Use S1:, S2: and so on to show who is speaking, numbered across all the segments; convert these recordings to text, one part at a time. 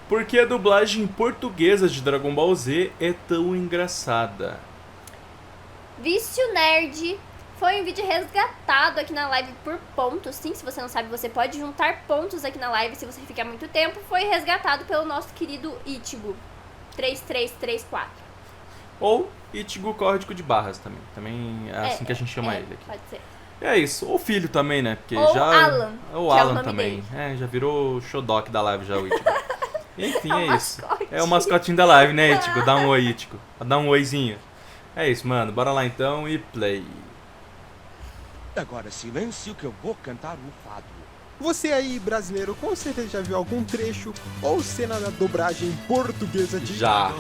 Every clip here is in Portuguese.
S1: Por que a dublagem portuguesa de Dragon Ball Z é tão engraçada?
S2: Vício Nerd foi um vídeo resgatado aqui na live por pontos. Sim, se você não sabe, você pode juntar pontos aqui na live se você ficar muito tempo. Foi resgatado pelo nosso querido Ichigo 3334.
S1: Ou Ichigo Código de Barras também. Também é assim que a gente chama ele aqui.
S2: Pode ser.
S1: É isso. Ou filho também, né? Porque
S2: Ou
S1: já...
S2: Alan.
S1: Ou
S2: que
S1: Alan
S2: é o nome
S1: também.
S2: dele.
S1: Já virou Shodok da live já o Ichigo. Enfim,
S2: o
S1: é isso.
S2: mascote.
S1: É o mascotinho da live, né, Ichigo? Dá um oi, Ichigo. Dá um oizinho. É isso, mano. Bora lá então e play.
S3: Agora silêncio que eu vou cantar um fado.
S4: Você aí, brasileiro, com certeza já viu algum trecho ou cena da dublagem portuguesa de
S1: Já.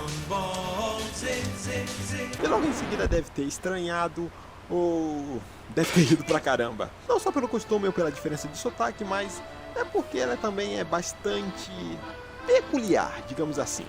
S4: E logo em seguida deve ter estranhado ou deve ter rido pra caramba. Não só pelo costume ou pela diferença de sotaque, mas é porque ela também é bastante peculiar, digamos assim.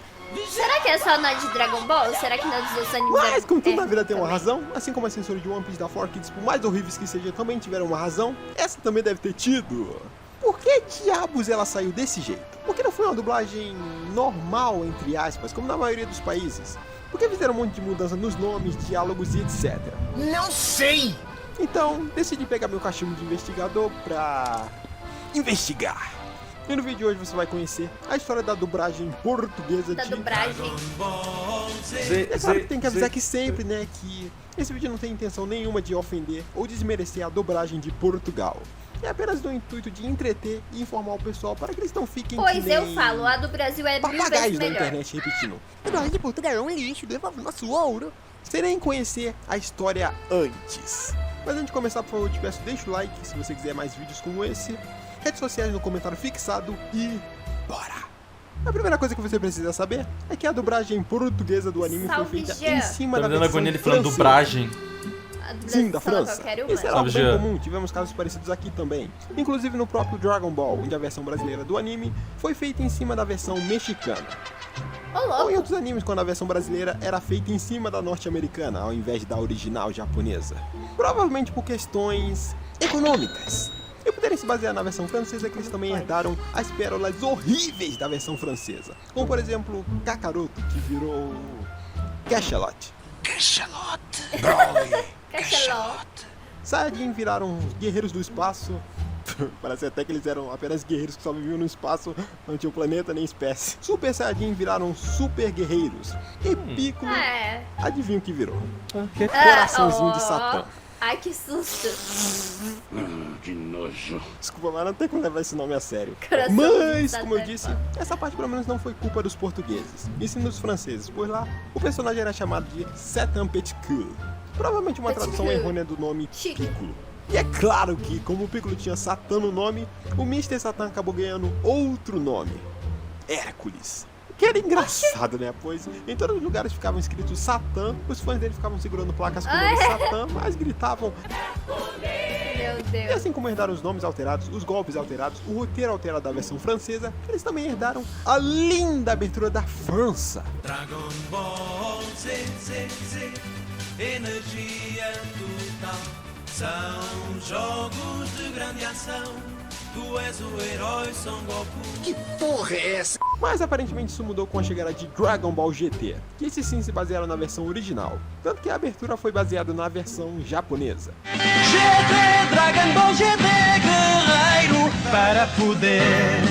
S2: Será que é só na de Dragon Ball? Ou será que na dos outros animes?
S4: Mas como tudo na vida tem uma
S2: também?
S4: razão, assim como a censura de One Piece da 4Kids, por mais horríveis que sejam, também tiveram uma razão, essa também deve ter tido. Por que diabos ela saiu desse jeito? Porque não foi uma dublagem normal, entre aspas, como na maioria dos países. Porque fizeram um monte de mudança nos nomes, diálogos e etc.
S3: Não sei!
S4: Então, decidi pegar meu cachimbo de investigador pra investigar. E no vídeo de hoje você vai conhecer a história da dublagem portuguesa
S2: Da
S4: de...
S2: dublagem.
S4: É claro que tem que avisar aqui sempre, né, que esse vídeo não tem intenção nenhuma de ofender ou desmerecer a dublagem de Portugal. É apenas no intuito de entreter e informar o pessoal para que eles não fiquem
S2: Pois
S4: que nem
S2: eu falo, a do Brasil é mil vezes
S4: papagaios da
S2: melhor.
S4: internet repetindo.
S3: A dublagem de Portugal é um lixo, devolve nosso ouro.
S4: Sem nem conhecer a história antes. Mas antes de começar, por favor, eu te peço, deixa o like se você quiser mais vídeos como esse. Redes sociais no comentário fixado e bora! A primeira coisa que você precisa saber é que a dublagem portuguesa do anime
S2: Salve,
S4: foi feita
S2: Jean.
S4: em cima
S1: Tá
S4: da
S1: me dando
S4: versão
S1: agonia ele falando
S4: francesa.
S1: dublagem.
S2: A do
S4: Sim,
S2: Brasil
S4: da
S2: fala
S4: França.
S2: qualquer uma.
S4: Isso era algo
S1: Salve,
S4: bem
S1: Jean.
S4: comum, tivemos casos parecidos aqui também. Inclusive no próprio Dragon Ball, onde a versão brasileira do anime foi feita em cima da versão mexicana.
S2: Ô,
S4: Ou em
S2: louco.
S4: outros animes, quando a versão brasileira era feita em cima da norte-americana, ao invés da original japonesa. Provavelmente por questões econômicas. E por terem se baseado na versão francesa, que eles também herdaram as pérolas horríveis da versão francesa. Como por exemplo, Kakaroto, que virou Cachalot.
S3: Cachalote! Broly!
S2: Cachalot.
S4: Saiyajin viraram guerreiros do espaço. Parece até que eles eram apenas guerreiros que só viviam no espaço, não tinham planeta nem espécie. Super Saiyajin viraram super guerreiros. E Piccolo,
S2: É.
S4: adivinha o que virou?
S2: Ah,
S4: Coraçãozinho de
S2: ó.
S4: Satã.
S2: Ai, que susto.
S3: Que nojo.
S4: Desculpa, mas não tem como levar esse nome a sério.
S2: Coraçãozinho de
S4: Mas,
S2: Satã.
S4: como eu disse, essa parte pelo menos não foi culpa dos portugueses, e sim dos franceses, pois lá o personagem era chamado de Satan Petitcool. Provavelmente uma tradução
S2: Petitcool.
S4: errônea do nome
S2: Chique.
S4: Piccolo. E é claro que, como o Piccolo tinha Satã no nome, o Mr. Satan acabou ganhando outro nome: Hércules. Que era engraçado, né? Pois em todos os lugares ficavam escritos Satã, os fãs dele ficavam segurando placas com o nome Satã, mas gritavam.
S2: Meu
S4: E
S2: Deus.
S4: assim como herdaram os nomes alterados, os golpes alterados, o roteiro alterado da versão francesa, eles também herdaram a linda abertura da França.
S5: Dragon Ball Z, Z, Z, energia total. São jogos de grande ação. Tu és o herói Son Goku.
S3: Que porra é essa?
S4: Mas aparentemente isso mudou com a chegada de Dragon Ball GT, que esses sim se basearam na versão original, tanto que a abertura foi baseada na versão japonesa.
S5: GT, Dragon Ball GT, guerreiro, para poder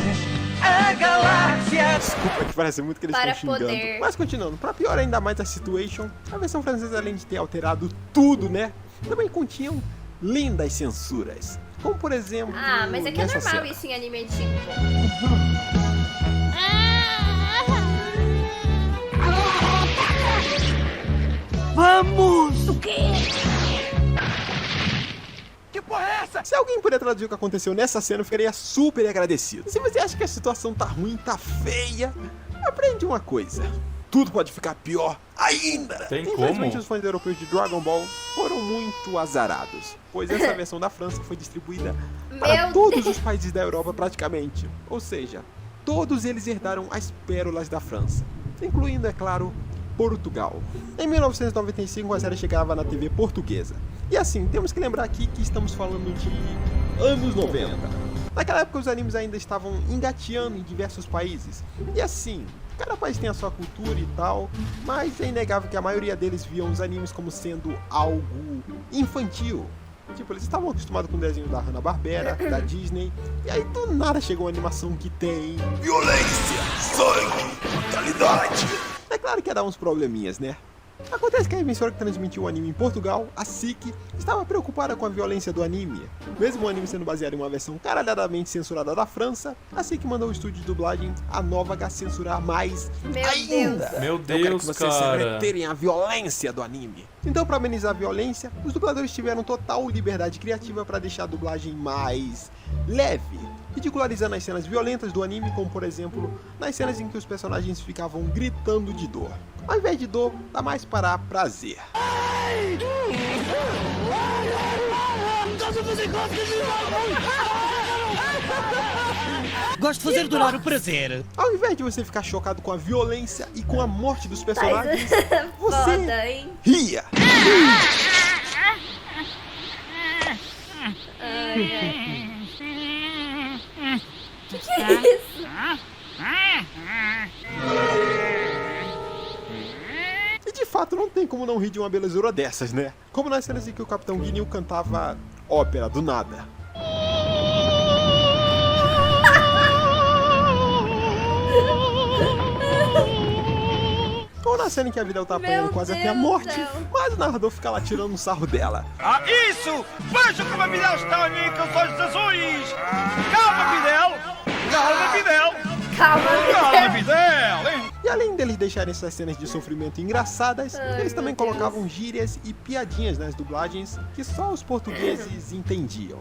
S5: a galáxia.
S4: Desculpa, que parece muito que eles
S2: Para
S4: estão xingando.
S2: poder.
S4: Mas continuando, pra piorar ainda mais a situation, a versão francesa, além de ter alterado tudo, né, também continham lindas censuras. Como por exemplo.
S2: Ah, mas é que é
S4: nessa
S2: normal
S4: cena.
S2: isso em anime antigo.
S3: Vamos!
S4: Que porra é essa? Se alguém puder traduzir o que aconteceu nessa cena, eu ficaria super agradecido. Se você acha que a situação tá ruim, tá feia, aprende uma coisa: tudo pode ficar pior ainda.
S1: Tem
S4: Infelizmente,
S1: como?
S4: os fãs europeus de Dragon Ball foram muito azarados, pois essa versão da França foi distribuída para
S2: Meu
S4: todos
S2: Deus.
S4: os países da Europa praticamente. Ou seja, todos eles herdaram as pérolas da França, incluindo, é claro, Portugal. Em 1995, a série chegava na TV portuguesa. E assim, temos que lembrar aqui que estamos falando de anos 90. Naquela época os animes ainda estavam engateando em diversos países. E assim, cada país tem a sua cultura e tal, mas é inegável que a maioria deles viam os animes como sendo algo infantil. Tipo, eles estavam acostumados com o desenho da Hanna-Barbera, da Disney, e aí do nada chegou uma animação que tem violência, sangue, brutalidade. É claro que ia dar uns probleminhas, né? Acontece que a emissora que transmitiu o anime em Portugal, a SIC, estava preocupada com a violência do anime. Mesmo o anime sendo baseado em uma versão caralhadamente censurada da França, a SIC mandou o estúdio de dublagem, a Nova H, censurar mais
S2: Meu
S4: ainda.
S2: Deus.
S1: Meu
S4: Eu quero que
S1: Deus,
S4: vocês se
S1: cara.
S4: reterem a violência do anime. Então, para amenizar a violência, os dubladores tiveram total liberdade criativa para deixar a dublagem mais leve, ridicularizando as cenas violentas do anime, como por exemplo, nas cenas em que os personagens ficavam gritando de dor. Ao invés de dor, dá mais para prazer.
S6: Gosto de fazer durar o prazer.
S4: Ao invés de você ficar chocado com a violência e com a morte dos
S2: Tá,
S4: personagens,
S2: foda,
S4: você
S2: hein?
S4: ria.
S2: Que é isso?
S4: E de fato não tem como não rir de uma belezura dessas, né? Como nas cenas em que o Capitão Guinil cantava ópera do nada. Ou na cena em que a Videl tá apanhando
S2: Meu
S4: quase até a
S2: Deus do
S4: morte,
S2: céu.
S4: mas o narrador fica lá tirando um sarro dela.
S7: Ah, isso! Veja como a Videl está a mim com os olhos azuis! Calma, Videl! Calma, Videl!
S2: Calma,
S7: Calma,
S2: Videl.
S7: Videl! Hein?
S4: E além deles deixarem essas cenas de sofrimento engraçadas,
S2: Ai,
S4: eles também
S2: meu Deus.
S4: colocavam gírias e piadinhas nas dublagens que só os portugueses entendiam.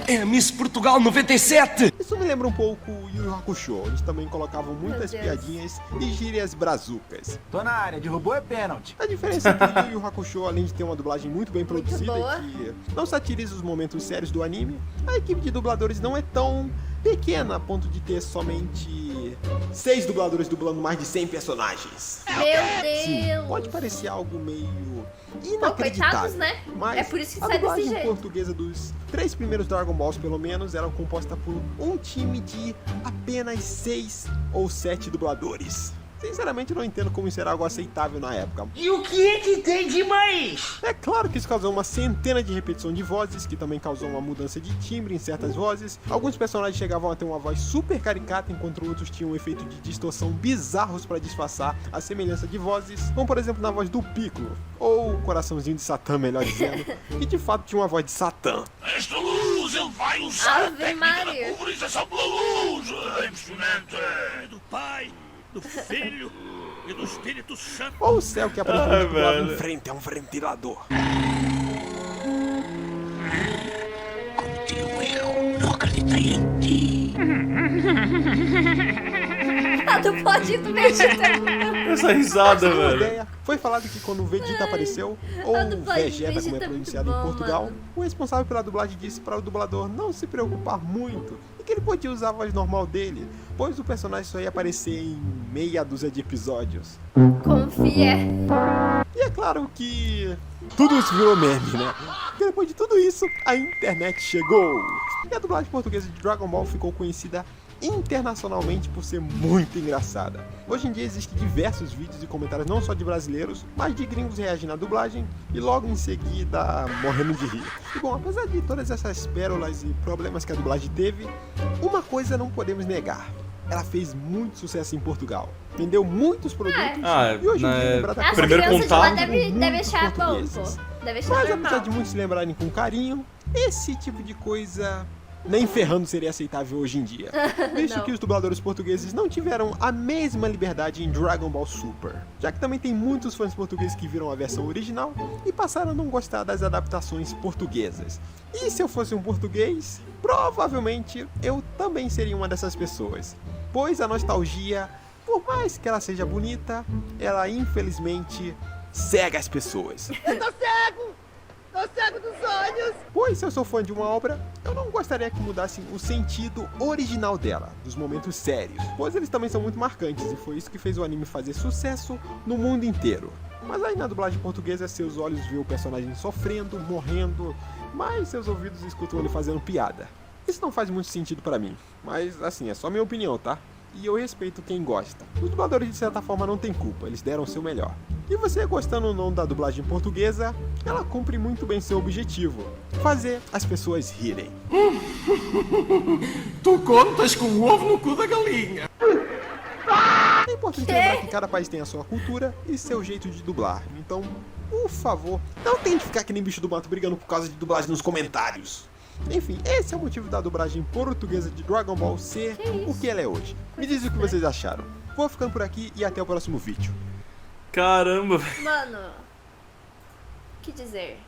S6: É a Miss Portugal 97!
S4: Isso me lembra um pouco o Yu Yu Hakusho, eles também colocavam muitas
S2: Deus.
S4: piadinhas e gírias brazucas.
S8: Tô na área, derrubou é pênalti.
S4: A diferença é que o Yu Yu Hakusho, além de ter uma dublagem muito bem produzida
S2: boa.
S4: e que não satiriza os momentos sérios do anime, a equipe de dubladores não é tão pequena a ponto de ter somente 6 dubladores dublando mais de 100 personagens.
S2: Meu
S4: Sim,
S2: Deus.
S4: pode parecer algo meio
S2: Pô,
S4: inacreditável,
S2: coitados, né?
S4: mas
S2: É por isso que
S4: a
S2: sai desse
S4: dublagem
S2: jeito.
S4: portuguesa dos 3 primeiros Dragon Balls, pelo menos, era composta por um time de apenas 6 ou 7 dubladores. Sinceramente, eu não entendo como isso era algo aceitável na época.
S6: E o que é que tem de mais?
S4: É claro que isso causou uma centena de repetição de vozes, que também causou uma mudança de timbre em certas vozes. Alguns personagens chegavam a ter uma voz super caricata, enquanto outros tinham um efeito de distorção bizarros para disfarçar a semelhança de vozes, como por exemplo na voz do Piccolo, ou o coraçãozinho de Satã, melhor dizendo, que de fato tinha uma voz de Satã.
S3: Esta luz ele vai usar
S2: Ave Maria.
S3: pulverização pela luz. É impressionante.
S7: Do Pai, do Filho e do Espírito Santo.
S4: Ou o céu que aparentemente pulava
S1: velho.
S4: em frente a um ventilador.
S3: Não acreditei em ti.
S2: Ah, não pode ir do Vegeta.
S1: Essa risada,
S4: Pra ter uma
S1: velho.
S4: ideia, foi falado que quando o Vegeta apareceu, ou
S2: a dublagem do
S4: Vegeta, como é
S2: Vegeta é muito
S4: pronunciado em
S2: bom,
S4: Portugal,
S2: mano.
S4: o responsável pela dublagem disse para o dublador não se preocupar muito e que ele podia usar a voz normal dele, pois o personagem só ia aparecer em meia dúzia de episódios.
S2: Confia.
S4: E é claro que tudo isso virou meme, né? Porque depois de tudo isso, a internet chegou. E a dublagem portuguesa de Dragon Ball ficou conhecida internacionalmente por ser muito engraçada. Hoje em dia existem diversos vídeos e comentários não só de brasileiros, mas de gringos reagindo à dublagem e logo em seguida morrendo de rir. E bom, apesar de todas essas pérolas e problemas que a dublagem teve, uma coisa não podemos negar. Ela fez muito sucesso em Portugal. Vendeu muitos produtos
S1: Ah,
S4: e hoje em
S1: né,
S4: dia é lembrada
S2: Essa
S1: Primeiro
S2: criança de lá
S1: contato
S2: deve
S4: muitos
S2: achar bom, pô.
S4: portugueses.
S2: Deve achar
S4: Mas apesar
S2: normal.
S4: de muitos se lembrarem com carinho, esse tipo de coisa nem ferrando seria aceitável hoje em dia. Visto
S2: Não.
S4: que os dubladores portugueses não tiveram a mesma liberdade em Dragon Ball Super. Já que também tem muitos fãs portugueses que viram a versão original e passaram a não gostar das adaptações portuguesas. E se eu fosse um português, provavelmente eu também seria uma dessas pessoas. Pois a nostalgia, por mais que ela seja bonita, ela infelizmente cega as pessoas.
S3: Tô cego dos olhos.
S4: Pois se eu sou fã de uma obra, eu não gostaria que mudassem o sentido original dela, dos momentos sérios, pois eles também são muito marcantes e foi isso que fez o anime fazer sucesso no mundo inteiro. Mas aí na dublagem portuguesa, seus olhos vê o personagem sofrendo, morrendo mas seus ouvidos escutam ele fazendo piada. Isso não faz muito sentido pra mim, mas assim, é só minha opinião, tá? E eu respeito quem gosta. Os dubladores de certa forma não têm culpa, eles deram o seu melhor. E você gostando ou não da dublagem portuguesa, ela cumpre muito bem seu objetivo: fazer as pessoas rirem.
S6: Tu contas com o ovo no cu da galinha.
S4: É importante lembrar que cada país tem a sua cultura e seu jeito de dublar. Então, por favor, não tente ficar que nem bicho do mato brigando por causa de dublagem nos comentários. Enfim, esse é o motivo da dublagem portuguesa de Dragon Ball ser o que ela é hoje. Me diz o que vocês acharam. Vou ficando por aqui e até o próximo vídeo.
S1: Caramba, velho.
S2: Mano, o que dizer?